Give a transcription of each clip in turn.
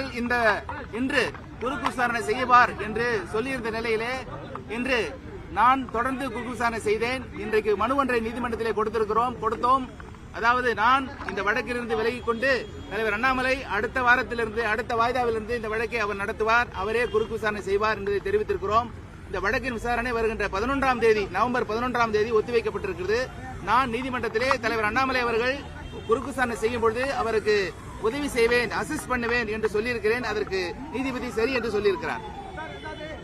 அவர்கள் இன்று குறுக்கு விசாரணை செய்வார் என்று சொல்லியிருந்த நிலையிலே இன்று நான் தொடர்ந்து குறுக்கு விசாரணை செய்தேன். இன்றைக்கு மனு ஒன்றை நீதிமன்றத்திலே கொடுத்தோம். அதாவது நான் இந்த வழக்கிலிருந்து விலகிக் கொண்டு தலைவர் அண்ணாமலை அடுத்த வாய்தாவிலிருந்து இந்த வழக்கை அவர் நடத்துவார், அவரே குறுக்கு விசாரணை செய்வார் என்பதை தெரிவித்திருக்கிறோம். இந்த வழக்கின் விசாரணை வருகின்ற 11ஆம் தேதி நவம்பர் 11ஆம் தேதி ஒத்திவைக்கப்பட்டிருக்கிறது. நான் நீதிமன்றத்திலே தலைவர் அண்ணாமலை அவர்கள் குறுக்கு விசாரணை செய்யும் பொழுது அவருக்கு உதவி செய்வேன், அசிஸ்ட் பண்ணுவேன் என்று சொல்லியிருக்கிறேன். அதற்கு நீதிபதி சரி என்று சொல்லியிருக்கிறார்.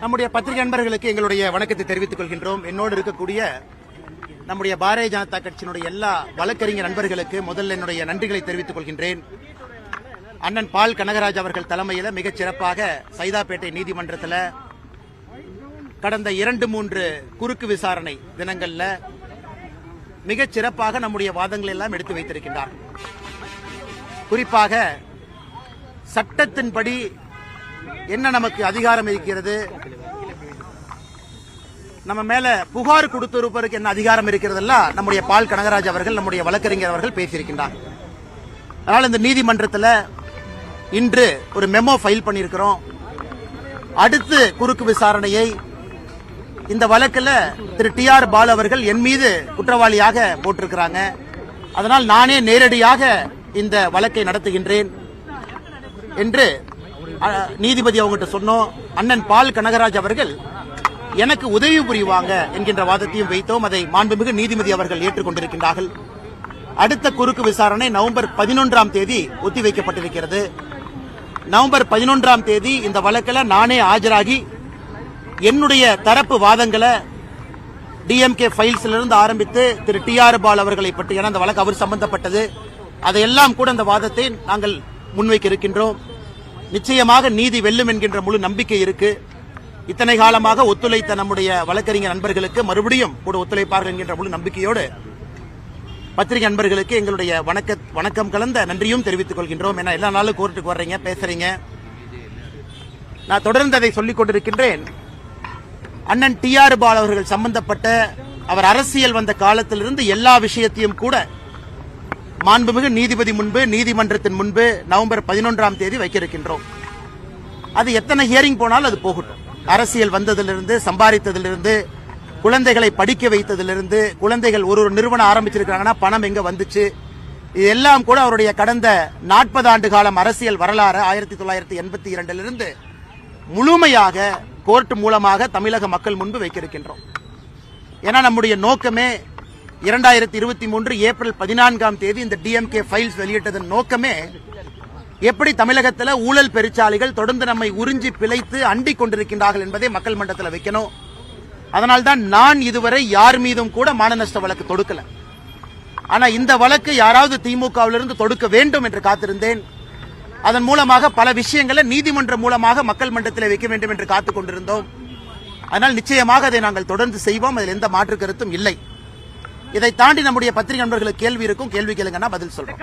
நம்முடைய பத்திரிகை நண்பர்களுக்கு எங்களுடைய வணக்கத்தை தெரிவித்துக் கொள்கின்றோம். என்னோடு இருக்கக்கூடிய நம்முடைய பாரதிய ஜனதா கட்சியினுடைய எல்லா வழக்கறிஞர் நண்பர்களுக்கு முதல்ல என்னுடைய நன்றிகளை தெரிவித்துக் கொள்கின்றேன். அண்ணன் பால் கனகராஜ் அவர்கள் தலைமையில் மிகச் சிறப்பாக சைதாப்பேட்டை நீதிமன்றத்தில் கடந்த 2-3 குறுக்கு விசாரணை தினங்கள்ல மிகச் சிறப்பாக நம்முடைய வாதங்கள் எல்லாம் எடுத்து வைத்திருக்கின்றார். குறிப்பாக சட்டத்தின்படி என்ன நமக்கு அதிகாரம் இருக்கிறது, நம்ம மேல புகார் கொடுத்திருப்பதற்கு என்ன அதிகாரம் இருக்கிறதெல்லாம் நம்முடைய பால் கனகராஜ் அவர்கள் நம்முடைய வழக்கறிஞர் அவர்கள் பேசியிருக்கின்றார். அதனால் இந்த நீதிமன்றத்தில் இன்று ஒரு மெமோ ஃபைல் பண்ணியிருக்கிறோம். அடுத்து குறுக்கு விசாரணையை இந்த வழக்கில் திரு TR பாலு அவர்கள் என் மீது குற்றவாளியாக போட்டிருக்கிறாங்க. அதனால் நானே நேரடியாக இந்த வழக்கை நடத்துகின்றேன் என்று நீதிபதி அவங்ககிட்ட சொன்னோம். அண்ணன் பால் கனகராஜ் அவர்கள் எனக்கு உதவி புரிவாங்க என்கின்ற வாதத்தையும் வைத்தோம். அதை மாண்புமிகு நீதிபதி அவர்கள் ஏற்றுக்கொண்டிருக்கின்றார்கள். அடுத்த குறுக்கு விசாரணை நவம்பர் 11ஆம் தேதி ஒத்திவைக்கப்பட்டிருக்கிறது. நவம்பர் 11ஆம் தேதி இந்த வழக்கில் நானே ஆஜராகி என்னுடைய தரப்பு வாதங்களை DMK ஃபைல்ஸ்ல இருந்து ஆரம்பித்து திரு TR பாலு அவர்களை பற்றி அந்த வழக்கு அவர் சம்பந்தப்பட்டது, அதையெல்லாம் கூட அந்த வாதத்தை நாங்கள் முன்வைக்க இருக்கின்றோம். நிச்சயமாக நீதி வெல்லும் என்கின்ற முழு நம்பிக்கை இருக்கு. இத்தனை காலமாக ஒத்துழைத்த நம்முடைய வழக்கறிஞர் நண்பர்களுக்கு மறுபடியும் கூட ஒத்துழைப்பார்கள் என்கின்ற முழு நம்பிக்கையோடு பத்திரிகை நண்பர்களுக்கு எங்களுடைய வணக்கம் கலந்த நன்றியும் தெரிவித்துக் கொள்கின்றோம். ஏன்னா எல்லா நாளும் கோர்ட்டுக்கு வர்றீங்க, பேசுறீங்க. நான் தொடர்ந்து அதை சொல்லிக் கொண்டிருக்கின்றேன். அண்ணன் TR பாலு அவர்கள் சம்பந்தப்பட்ட அவர் அரசியல் வந்த காலத்திலிருந்து எல்லா விஷயத்தையும் கூட மாண்புமிகு நீதிபதி முன்பு நீதிமன்றத்தின் முன்பு நவம்பர் 11ஆம் தேதி வைக்க இருக்கின்றோம். அது எத்தனை ஹியரிங் போனாலும் அது போகட்டும். அரசியல் வந்ததிலிருந்து, சம்பாதித்ததிலிருந்து, குழந்தைகளை படிக்க வைத்ததிலிருந்து, குழந்தைகள் ஒரு நிறுவனம் ஆரம்பிச்சிருக்காங்கன்னா பணம் எங்க வந்துச்சு, இதெல்லாம் கூட அவருடைய கடந்த 40 ஆண்டு காலம் அரசியல் வரலாறு 1982 முழுமையாக கோர்ட் மூலமாக தமிழக மக்கள் முன்பு வைக்க இருக்கின்றோம். ஏன்னா நம்முடைய நோக்கமே 2023 ஏப்ரல் 14ஆம் தேதி இந்த DMK ஃபைல்ஸ் வெளியிட்டதன் நோக்கமே எப்படி தமிழகத்தில் ஊழல் பெருச்சாளிகள் தொடர்ந்து நம்மை உறிஞ்சி பிழைத்து அண்டிக் கொண்டிருக்கின்றார்கள் என்பதை மக்கள் மன்றத்தில் வைக்கணும். அதனால்தான் நான் இதுவரை யார் மீதும் கூட மான நஷ்ட வழக்கு தொடுக்கல. ஆனா இந்த வழக்கு யாராவது திமுகவிலிருந்து தொடுக்க வேண்டும் என்று காத்திருந்தேன். அதன் மூலமாக பல விஷயங்களை நீதிமன்றம் மூலமாக மக்கள் மன்றத்தில் வைக்க வேண்டும் என்று காத்துக் கொண்டிருந்தோம். அதனால் நிச்சயமாக அதை நாங்கள் தொடர்ந்து செய்வோம். அதில் எந்த மாற்று கருத்தும் இல்லை. இதை தாண்டி நம்முடைய பத்திரிகை நண்பர்களுக்கு கேள்வி இருக்கும், கேள்வி கேளுங்கன்னா பதில் சொல்றோம்.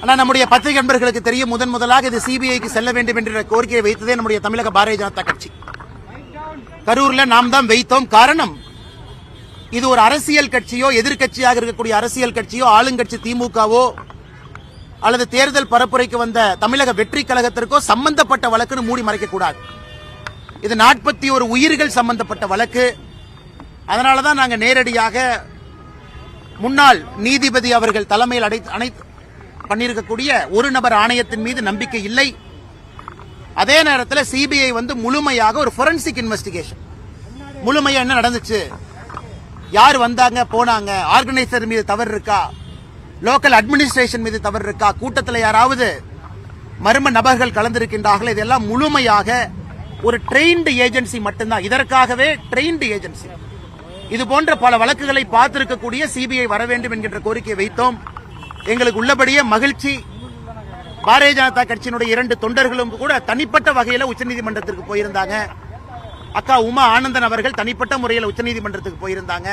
ஆனா நம்முடைய பத்திரிகை நண்பர்களுக்கு தெரியும், முதலாக இது CBIக்கு செல்ல வேண்டும் என்ற கோரிக்கையை வைத்ததே நம்முடைய தமிழக பாரதிய ஜனதா கட்சி. கரூர்ல நாம் தான் வைத்தோம். காரணம், இது ஒரு அரசியல் கட்சியோ, எதிர்கட்சியாக இருக்கக்கூடிய அரசியல் கட்சியோ, ஆளுங்கட்சி திமுகவோ அல்லது தேர்தல் பரப்புரைக்கு வந்த தமிழக வெற்றி கழகத்திற்கோ சம்பந்தப்பட்ட வழக்குன்னு மூடி மறைக்க கூடாது. இது 41 உயிர்கள் சம்பந்தப்பட்ட வழக்கு. அதனாலதான் நாங்கள் நேரடியாக முன்னாள் நீதிபதி அவர்கள் தலைமையில் பண்ணியிருக்கக்கூடிய ஒரு நபர் ஆணையத்தின் மீது நம்பிக்கை இல்லை. அதே நேரத்தில் CBI முழுமையாக ஒரு ஃபோரன்சிக் இன்வெஸ்டிகேஷன், முழுமையா என்ன நடந்துச்சு, யார் வந்தாங்க போனாங்க, ஆர்கனைசர் மீது தவறு இருக்கா, லோக்கல் அட்மினிஸ்ட்ரேஷன் மீது தவறு இருக்கா, கூட்டத்தில் யாராவது மர்ம நபர்கள் கலந்திருக்கின்றார்கள், இதெல்லாம் முழுமையாக ஒரு ட்ரெயின்டு ஏஜென்சி மட்டும்தான். இதற்காகவே ட்ரெயின்டு ஏஜென்சி. இது போன்ற பல வழக்குகளை பார்த்திருக்கக்கூடிய CBI வர வேண்டும் என்கின்ற கோரிக்கையை வைத்தோம். எங்களுக்கு உள்ளபடியே மகிழ்ச்சி. பாரதிய ஜனதா கட்சியினுடைய 2 தொண்டர்களும் கூட தனிப்பட்ட வகையில் உச்சநீதிமன்றத்திற்கு போயிருந்தாங்க. அக்கா உமா ஆனந்தன் அவர்கள் தனிப்பட்ட முறையில் உச்சநீதிமன்றத்துக்கு போயிருந்தாங்க.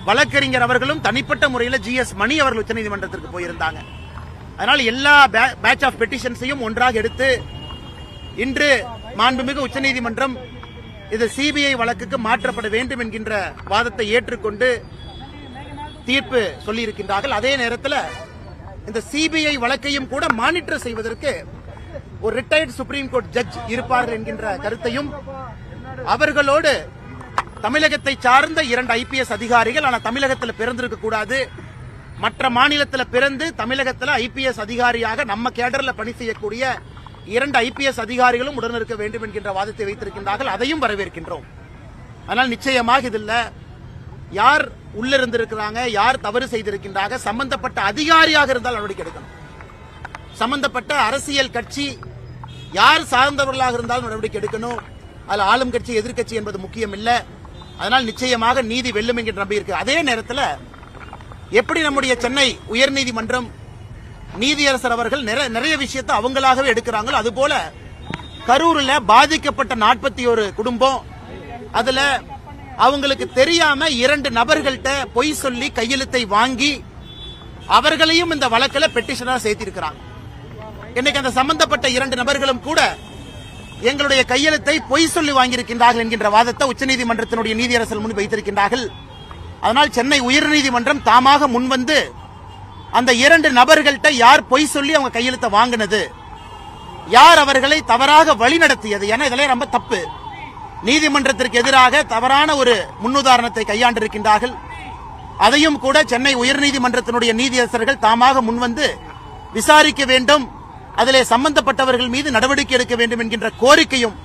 வழக்கறிஞர் அவர்களும் தனிப்பட்ட முறையில் GS மணி அவர்கள் உச்சநீதிமன்றத்திற்கு போயிருந்தாங்க. அதனால் எல்லா பேட்ச் ஆஃப் பெட்டிஷன்ஸையும் ஒன்றாக எடுத்து இன்று மாண்புமிகு உச்சநீதிமன்றம் இது CBI வழக்குக்கு மாற்றப்பட வேண்டும் என்கின்ற வாதத்தை ஏற்றுக்கொண்டு தீர்ப்பு சொல்லியிருக்கின்றார்கள். அதே நேரத்தில் இந்த சிபிஐ வழக்கையும் கூட மானிட்டர் செய்வதற்கு ஒரு ரிட்டையர்ட் சுப்ரீம் கோர்ட் ஜட்ஜ் இருப்பார்கள் என்கின்ற கருத்தையும், அவர்களோடு தமிழகத்தை சார்ந்த 2 ஐபிஎஸ் அதிகாரிகள், ஆனா தமிழகத்தில் பிறந்திருக்க கூடாது, மற்ற மாநிலத்தில் பிறந்து தமிழகத்தில் ஐபிஎஸ் அதிகாரியாக நம்ம கேடர்ல பணி செய்யக்கூடிய 2 ஐபிஎஸ் அதிகாரிகளும் உடன் இருக்க வேண்டும் என்கின்ற வாதத்தை வைத்திருக்கின்றார்கள். அதையும் வரவேற்கின்றோம். ஆனால் நிச்சயமாக இதில் யார் உள்ளிருந்திருக்கிறாங்க, யார் தவறு செய்திருக்கின்றாங்க, சம்பந்தப்பட்ட அதிகாரியாக இருந்தால் நடவடிக்கை எடுக்கணும். சம்பந்தப்பட்ட அரசியல் கட்சி யார் சார்ந்தவர்களாக இருந்தாலும் நடவடிக்கை எடுக்கணும். அதில் ஆளும் கட்சி எதிர்கட்சி என்பது முக்கியம் இல்லை. அதனால் நிச்சயமாக நீதி வெல்லும் என்கிற நம்பி இருக்கு. அதே நேரத்தில் எப்படி நம்முடைய சென்னை உயர்நீதிமன்றம் நீதியரசர் அவர்கள் நிறைய விஷயத்தை அவங்களாகவே எடுக்கிறாங்களோ, அதுபோல கரூரில் பாதிக்கப்பட்ட 41 குடும்பம், அதுல அவங்களுக்கு தெரியாம 2 நபர்கள்ட்ட பொய் சொல்லி கையெழுத்தை வாங்கி அவர்களையும் இந்த வழக்கில் பெட்டிஷனா சேர்த்திருக்கிறாங்க. இன்னைக்கு அந்த சம்பந்தப்பட்ட 2 நபர்களும் கூட எங்களுடைய கையெழுத்தை பொய் சொல்லி வாங்கியிருக்கின்றார்கள் என்கின்ற வாதத்தை உச்சநீதிமன்றத்தினுடைய நீதியரசர் முன் வைத்திருக்கின்றார்கள். அதனால் சென்னை உயர்நீதிமன்றம் தாமாக முன்வந்து அந்த 2 நபர்கள்ட்ட யார் பொய் சொல்லி அவங்க கையெழுத்தை வாங்கினது, யார் அவர்களை தவறாக வழிநடத்தியது, ஏன்னா இதெல்லாம் ரொம்ப தப்பு. நீதிமன்றத்திற்கு எதிராக தவறான ஒரு முன்னுதாரணத்தை கையாண்டிருக்கின்றார்கள். அதையும் கூட சென்னை உயர்நீதிமன்றத்தினுடைய நீதியரசர்கள் தாமாக முன்வந்து விசாரிக்க வேண்டும், அதிலே சம்பந்தப்பட்டவர்கள் மீது நடவடிக்கை எடுக்க வேண்டும் என்கின்ற கோரிக்கையும்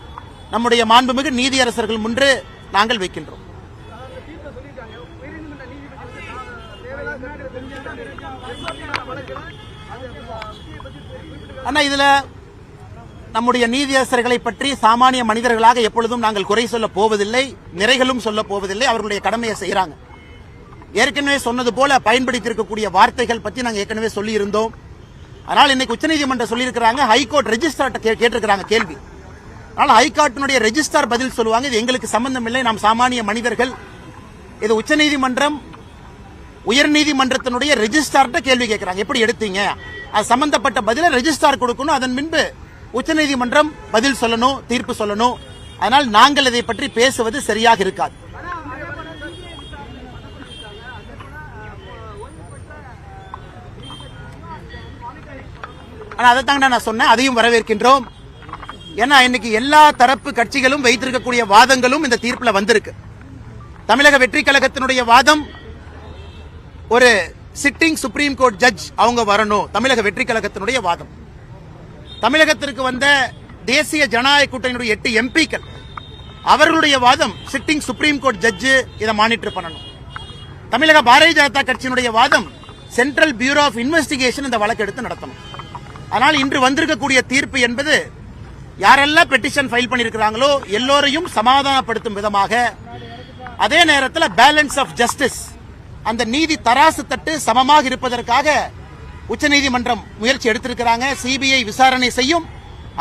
நம்முடைய மாண்புமிகு நீதியரசர்கள் முன்பு நாங்கள் வைக்கின்றோம். ஆனா இதுல நம்முடைய நீதியரசர்களை பற்றி சாமானிய மனிதர்களாக எப்பொழுதும் நாங்கள் குறை சொல்ல போவதில்லை, நிறைகளும் சொல்ல போவதில்லை. அவர்களுடைய கடமையை செய்யறாங்க. ஏற்கனவே சொன்னது போல பயன்படுத்தியிருக்கக்கூடிய வார்த்தைகள் பற்றி நாங்கள் ஏற்கனவே சொல்லி இருந்தோம். ஆனால் இன்னைக்கு உச்சநீதிமன்றம் சொல்லியிருக்கிறாங்க, ஹைகோர்ட் ரெஜிஸ்ட்ரார் கேட்டிருக்கிறாங்க கேள்வி. ஆனால் ஹைகோர்ட்டினுடைய ரெஜிஸ்ட்ரார் பதில் சொல்லுவாங்க, இது எங்களுக்கு சம்பந்தம் இல்லை, நாம் சாமானிய மனிதர்கள். இது உச்சநீதிமன்றம் உயர்நீதிமன்றத்தினுடைய ரெஜிஸ்ட்ரார்ட்ட கேள்வி கேட்கிறாங்க, எப்படி எடுத்தீங்க, அது சம்பந்தப்பட்ட பதில ரெஜிஸ்ட்ரார் கொடுக்கணும், அதன் பின்பு உச்சநீதிமன்றம் பதில் சொல்லணும், தீர்ப்பு சொல்லணும். அதனால் நாங்கள் இதை பற்றி பேசுவது சரியாக இருக்காது. ஆனா அதைத்தாங்க நான் சொன்னேன், அதையும் வரவேற்கின்றோம். ஏன்னா இன்னைக்கு எல்லா தரப்பு கட்சிகளும் வைத்திருக்கக்கூடிய வாதங்களும் இந்த தீர்ப்புல வந்திருக்கு. தமிழக வெற்றி கழகத்தினுடைய வாதம், ஒரு சிட்டிங் சுப்ரீம் கோர்ட் ஜட்ஜ் அவங்க வரணும், தமிழக வெற்றி கழகத்தினுடைய வாதம். தமிழகத்திற்கு வந்த தேசிய ஜனநாயக கூட்டணியுடைய 8 எம்பிக்கள் அவர்களுடைய வாதம், சிட்டிங் சுப்ரீம் கோர்ட் ஜட்ஜ் இதை மானிட்டர் பண்ணணும். தமிழக பாரதிய ஜனதா கட்சியினுடைய வாதம், சென்ட்ரல் பியூரோ ஆஃப் இன்வெஸ்டிகேஷன் இந்த வழக்கு எடுத்து நடத்தணும். ஆனால் இன்று வந்திருக்கக்கூடிய தீர்ப்பு என்பது யாரெல்லாம் பெட்டிஷன் ஃபைல் பண்ணியிருக்கிறாங்களோ எல்லோரையும் சமாதானப்படுத்தும் விதமாக, அதே நேரத்தில் பேலன்ஸ் ஆஃப் ஜஸ்டிஸ், அந்த நீதி தராசு தட்டு சமமாக இருப்பதற்காக உச்சநீதிமன்றம் முயற்சி எடுத்திருக்கிறாங்க. சிபிஐ விசாரணை செய்யும்,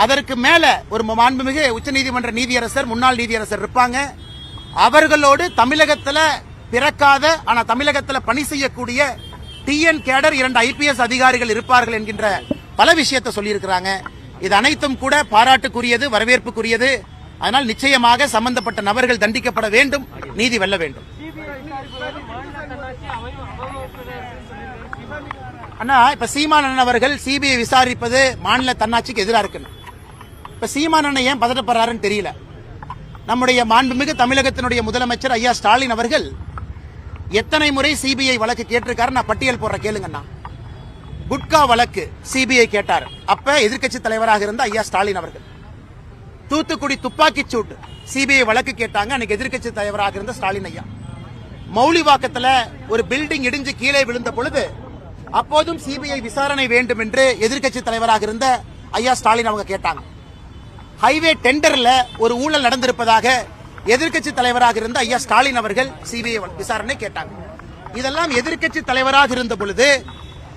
அதற்கு மேல ஒரு மாண்புமிகு உச்சநீதிமன்ற நீதியரசர், முன்னாள் நீதியரசர் இருப்பாங்க. அவர்களோடு தமிழகத்தில் பிறக்காத ஆனா தமிழகத்தில் பணி செய்யக்கூடிய டிஎன் கேடர் 2 ஐபிஎஸ் அதிகாரிகள் இருப்பார்கள் என்கின்ற பல விஷயத்தை சொல்லியிருக்கிறாங்க. இது அனைத்தும் கூட பாராட்டுக்குரியது, வரவேற்புக்குரியது. அதனால் நிச்சயமாக சம்பந்தப்பட்ட நபர்கள் தண்டிக்கப்பட வேண்டும், நீதி வெல்ல வேண்டும். அண்ணா, இப்ப சீமான் அவர்கள் சிபிஐ விசாரிப்பது மாநில தன்னாட்சிக்கு எதிராக இருக்கு. இப்ப சீமான் ஏன் பதட்டப்படுறாருன்னு தெரியல. நம்முடைய மாண்புமிகு தமிழகத்தினுடைய முதலமைச்சர் ஐயா ஸ்டாலின் அவர்கள் எத்தனை முறை சிபிஐ வழக்கு கேட்டிருக்காரு, நான் பட்டியல் போடுற கேளுங்கண்ணா. குட்கா வழக்கு சிபிஐ கேட்டார், அப்ப எதிர்க்கட்சி தலைவராக இருந்த ஐயா ஸ்டாலின் அவர்கள். தூத்துக்குடி துப்பாக்கி சூட்டு சிபிஐ வழக்கு கேட்டாங்க, அன்னைக்கு எதிர்க்கட்சி தலைவராக இருந்த ஸ்டாலின் ஐயா. மௌலிவாக்கத்தில் ஒரு பில்டிங் இடிஞ்சு கீழே விழுந்த பொழுது அப்போதும் சிபிஐ விசாரணை வேண்டும் என்று எதிர்க்கட்சி தலைவராக இருந்த ஐயா ஸ்டாலின் அவங்க கேட்டாங்க. ஹைவே டெண்டர்ல ஒரு ஊழல் நடந்திருப்பதாக எதிர்க்கட்சி தலைவராக இருந்த ஐயா ஸ்டாலின் அவர்கள் சிபிஐ விசாரணை கேட்டாங்க. இதெல்லாம் எதிர்க்கட்சி தலைவராக இருந்த பொழுது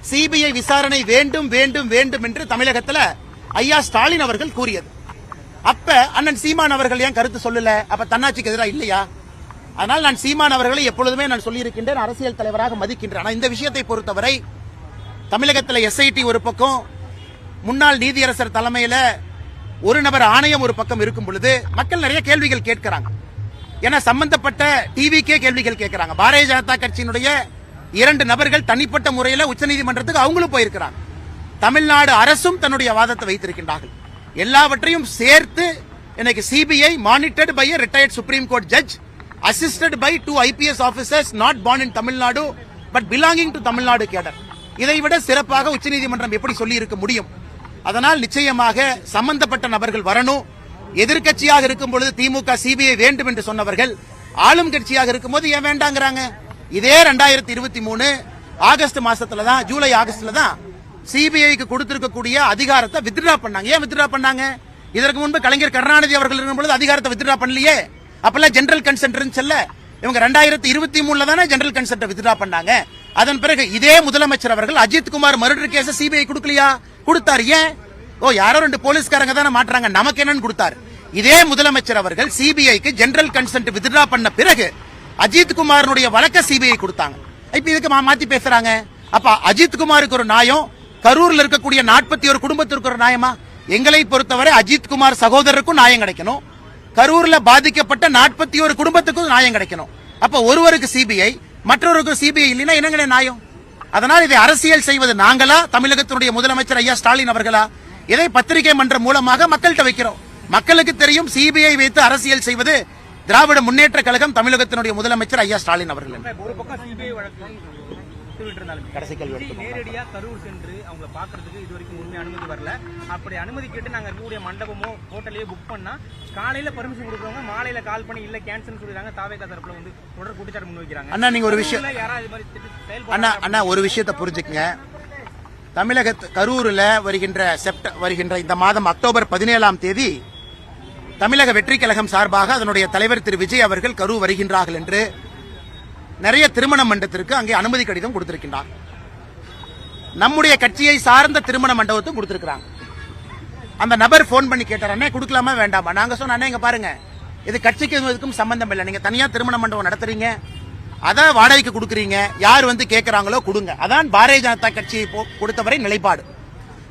சிபிஐ விசாரணை வேண்டும் வேண்டும் வேண்டும் என்று தமிழகத்தில் ஐயா ஸ்டாலின் அவர்கள் கூறியது. அப்ப அண்ணன் சீமான் அவர்கள் ஏன் கருத்து சொல்லல? அப்ப தன்னாட்சிக்கு எதிராக இல்லையா? அதனால் நான் சீமான் அவர்களை எப்பொழுதுமே நான் சொல்லியிருக்கின்றேன், அரசியல் தலைவராக மதிக்கின்றேன். ஆனால் இந்த விஷயத்தை பொறுத்தவரை தமிழகத்தில் எஸ்ஐடி ஒரு பக்கம், முன்னாள் நீதியரசர் தலைமையில் ஒரு நபர் ஆணையம் ஒரு பக்கம் இருக்கும் பொழுது மக்கள் நிறைய கேள்விகள் கேட்கிறாங்க. ஏன்னா சம்பந்தப்பட்ட டிவிக்கே கேள்விகள் கேட்கிறாங்க. பாரதிய ஜனதா கட்சியினுடைய 2 நபர்கள் தனிப்பட்ட முறையில் உச்சநீதிமன்றத்துக்கு அவங்களும் போயிருக்கிறாங்க. தமிழ்நாடு அரசும் தன்னுடைய வாதத்தை வைத்திருக்கின்றார்கள். எல்லாவற்றையும் சேர்த்து இன்னைக்கு CBI monitored by a retired Supreme Court judge assisted by 2 IPS officers not born in Tamil Nadu but belonging to Tamil Nadu cadre. இதைவிட சிறப்பாக உச்சநீதிமன்றம் எப்படி சொல்லி இருக்க முடியும்? அதனால் நிச்சயமாக சம்பந்தப்பட்ட நபர்கள் வரணும். எதிர்க்கட்சியாக இருக்கும் பொழுது திமுக சிபிஐ வேண்டும் என்று சொன்னவர்கள் ஆளும் கட்சியாக இருக்கும்போது ஏன் வேண்டாங்கிறாங்க? இதே 2023 ஆகஸ்ட் மாசத்துல தான், ஜூலை ஆகஸ்ட்ல தான் சிபிஐக்கு கொடுத்திருக்கக்கூடிய அதிகாரத்தை வித்ட்ரா பண்ணாங்க. ஏன் வித்ட்ரா பண்ணாங்க? இதற்கு முன்பு கலைஞர் கருணாநிதி அவர்கள் இருக்கும் பொழுது அதிகாரத்தை வித்ட்ரா பண்ணலையே. அப்பெல்லாம் ஜெனரல் கன்சென்ட் இருந்துச்சுல்ல. இவங்க 2023 தானே ஜெனரல் கன்சென்ட் வித்ட்ரா பண்ணாங்க. அதன் பிறகு இதே முதலமைச்சர் அவர்கள் Ajith Kumar murder case CBI கொடுக்கலையா? கொடுத்தார். ஏன்? யாரோ 2 போலீஸ்காரங்க தானே மாற்றாங்க, நமக்கு என்னன்னு கொடுத்தார். இதே முதலமைச்சர் அவர்கள் சிபிஐக்கு ஜெனரல் கன்சென்ட் வித்ட்ரா பண்ண பிறகு அஜித் குமாரனுடைய வழக்க சிபிஐ கொடுத்தாங்க. இப்ப இதுக்கு மாத்தி பேசுறாங்க. அப்ப அஜித் குமாருக்கு ஒரு நியாயம், கரூர்ல இருக்கக்கூடிய 41 குடும்பத்திற்கு ஒரு நியாயமா? எங்களை பொறுத்தவரை அஜித் குமார் சகோதரருக்கும் நியாயம் கிடைக்கணும், கரூர்ல பாதிக்கப்பட்ட 41 குடும்பத்துக்கும் நியாயம் கிடைக்கணும். அப்ப ஒருவருக்கு சிபிஐ, மற்றொருக்கு சிபிஐ இல்லைன்னா என்னங்க நியாயம்? அதனால் இதை அரசியல் செய்வது நாங்களா, தமிழகத்தினுடைய முதலமைச்சர் ஐயா ஸ்டாலின் அவர்களா? இதை பத்திரிகை மன்றம் மூலமாக மக்கள்கிட்ட வைக்கிறோம். மக்களுக்கு தெரியும் சிபிஐ வைத்து அரசியல் செய்வது திராவிட முன்னேற்ற கழகம், தமிழகத்தினுடைய முதலமைச்சர் ஐயா ஸ்டாலின் அவர்கள். ஒரு பக்கம் சிபிஐ வழக்கு கடைசி கேள்வி நேரடியா கரூர் சென்று அவங்க பாக்குறதுக்கு இது வரைக்கும் உண்மை அனுமதி வரல. அப்படி அனுமதி கேட்டு நாங்க இருக்கக்கூடிய மண்டபமோ ஹோட்டலையோ புக் பண்ணா காலையில பர்மிஷன் கொடுக்குறவங்க மாலையில கால் பண்ணி இல்ல கேன்சல் சொல்லிடுறாங்க. தாவேகா தரப்புல வந்து தொடர் குற்றச்சாட்டு முன் வைக்கிறாங்க. அண்ணா நீங்க ஒரு விஷயம், யாராவது மாதிரி அண்ணா ஒரு விஷயத்தை புரிஞ்சுக்கங்க. தமிழக கரூர்ல வருகின்ற இந்த மாதம் அக்டோபர் 17ஆம் தேதி தமிழக வெற்றி கழகம் சார்பாக அதனுடைய தலைவர் திரு விஜய் அவர்கள் கரூர் வருகின்றார்கள் என்று நிறைய திருமண மண்டபத்திற்கு அங்கே அனுமதி கடிதம் கொடுத்திருக்கின்றார். நம்முடைய கட்சியை சார்ந்த திருமண மண்டபத்தும் கொடுத்திருக்கிறாங்க. அந்த நபர் போன் பண்ணி கேட்டார், அண்ணே கொடுக்கலாமா வேண்டாமா? நாங்க சொன்ன, அண்ணே இங்க பாருங்க, இது கட்சிக்கு இதுக்கும் சம்பந்தம் இல்லை. நீங்க தனியா திருமண மண்டபம் நடத்துறீங்க, அத வாடகைக்கு கொடுக்குறீங்க, யார் வந்து கேட்கிறாங்களோ கொடுங்க. அதான் பாரதிய ஜனதா கட்சியை பொறுத்தவரை நிலைப்பாடு.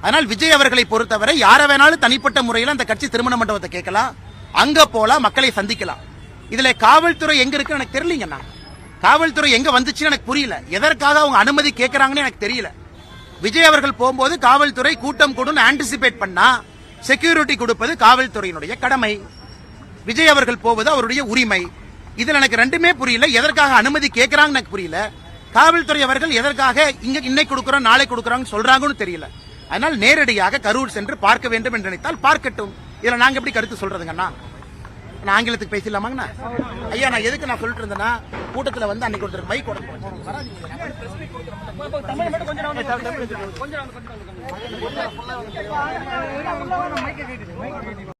அதனால் விஜய் அவர்களை பொறுத்தவரை யார வேணாலும் தனிப்பட்ட முறையில் அந்த கட்சி திருமண மண்டபத்தை கேட்கலாம், அங்க போலாம், மக்களை சந்திக்கலாம். இதுல காவல்துறை எங்க இருக்கு எனக்கு தெரியலங்கண்ணா. காவல்துறை எங்க வந்துச்சுன்னு எனக்கு புரியல. எதற்காக அவங்க அனுமதி கேட்கறாங்கன்னு எனக்கு தெரியல. விஜய் அவர்கள் போகும்போது காவல்துறை கூட்டம் கூடும் ஆன்டிசிபேட் பண்ணா செக்யூரிட்டி கொடுப்பது காவல்துறையினுடைய கடமை. விஜய் அவர்கள் போவது அவருடைய உரிமை. இதுல எனக்கு ரெண்டுமே புரியல. எதற்காக அனுமதி கேட்கறாங்கன்னு எனக்கு புரியல. காவல்துறை அவர்கள் எதற்காக இன்னைக்கு கொடுக்கறோம் நாளை கொடுக்கறாங்கன்னு சொல்றாங்கன்னு தெரியல. அதனால் நேரடியாக கரூர் சென்று பார்க்க வேண்டும் என்று நினைத்தால் பார்க்கட்டும். இதுல நாங்க எப்படி கருத்து சொல்றதுங்கண்ணா? நான் ஆங்கிலத்துக்கு பேசலாமாங்கண்ணா? ஐயா நான் எதுக்கு நான் சொல்லிட்டு இருந்தேன்னா, கூட்டத்தில் வந்து அன்னைக்கு ஒருத்தர் மைக் கொஞ்சம்